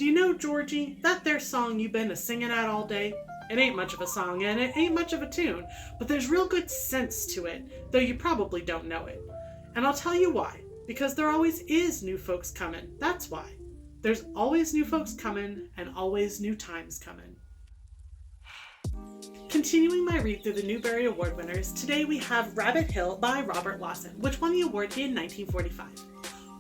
Do you know, Georgie, that there song you've been a-singing at all day? It ain't much of a song and it ain't much of a tune, but there's real good sense to it, though you probably don't know it. And I'll tell you why. Because there always is new folks coming. That's why. There's always new folks coming and always new times coming. Continuing my read through the Newbery Award winners, today we have Rabbit Hill by Robert Lawson, which won the award in 1945.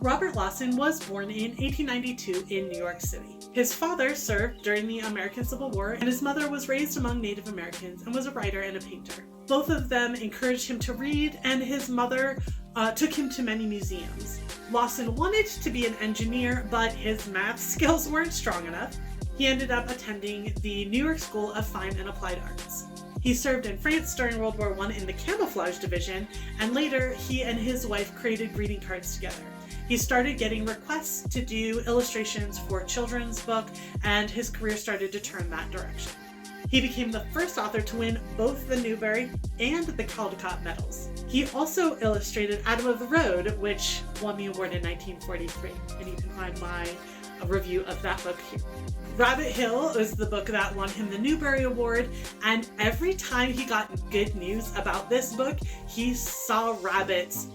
Robert Lawson was born in 1892 in New York City. His father served during the American Civil War, and his mother was raised among Native Americans and was a writer and a painter. Both of them encouraged him to read, and his mother took him to many museums. Lawson wanted to be an engineer, but his math skills weren't strong enough. He ended up attending the New York School of Fine and Applied Arts. He served in France during World War I in the camouflage division, and later he and his wife created greeting cards together. He started getting requests to do illustrations for a children's book, and his career started to turn that direction. He became the first author to win both the Newbery and the Kaale medals. He also illustrated Adam of the Road, which won the award in 1943, and you can find my review of that book here. Rabbit Hill is the book that won him the Newbery Award, and every time he got good news about this book, he saw rabbits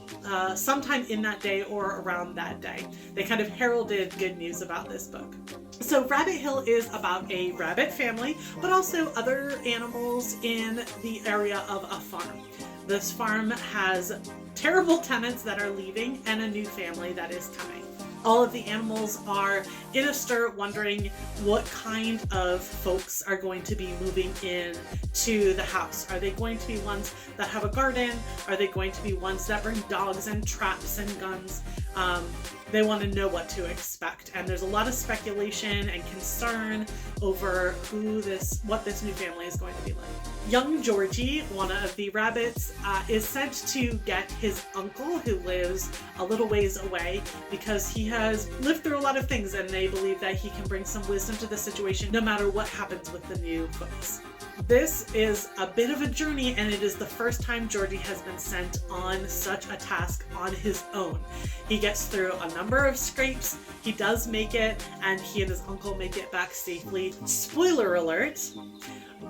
sometime in that day or around that day. They kind of heralded good news about this book. So Rabbit Hill is about a rabbit family, but also other animals in the area of a farm. This farm has terrible tenants that are leaving and a new family that is coming. All of the animals are in a stir wondering what kind of folks are going to be moving in to the house. Are they going to be ones that have a garden? Are they going to be ones that bring dogs and traps and guns? They want to know what to expect, and there's a lot of speculation and concern over what this new family is going to be like. Young Georgie, one of the rabbits, is sent to get his uncle who lives a little ways away because he has lived through a lot of things, and they believe that he can bring some wisdom to the situation no matter what happens with the new folks. This is a bit of a journey, and it is the first time Georgie has been sent on such a task on his own. He gets through a number of scrapes, he does make it, and he and his uncle make it back safely. Spoiler alert!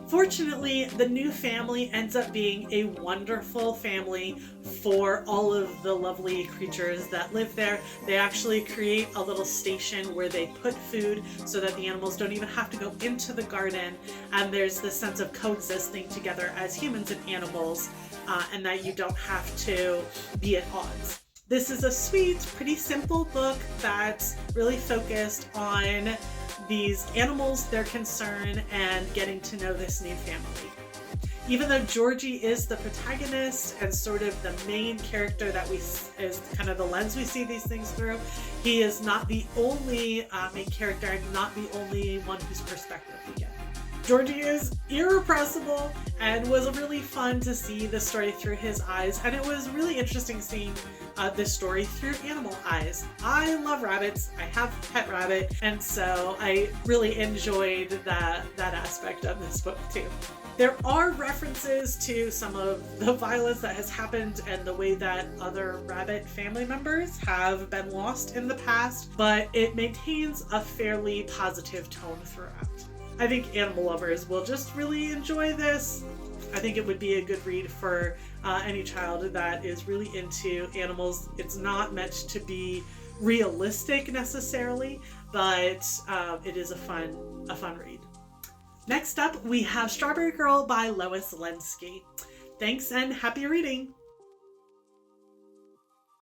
Fortunately, the new family ends up being a wonderful family for all of the lovely creatures that live there. They actually create a little station where they put food so that the animals don't even have to go into the garden, and there's this sense of coexisting together as humans and animals, and that you don't have to be at odds. This is a sweet, pretty simple book that's really focused on these animals, their concern, and getting to know this new family. Even though Georgie is the protagonist and sort of the main character that is kind of the lens we see these things through, he is not the only main character and not the only one whose perspective we get. Georgie is irrepressible and was really fun to see the story through his eyes, and it was really interesting seeing this story through animal eyes. I love rabbits, I have a pet rabbit, and so I really enjoyed that aspect of this book too. There are references to some of the violence that has happened and the way that other rabbit family members have been lost in the past, but it maintains a fairly positive tone throughout. I think animal lovers will just really enjoy this. I think it would be a good read for any child that is really into animals. It's not meant to be realistic necessarily, but it is a fun read. Next up, we have Strawberry Girl by Lois Lenski. Thanks and happy reading!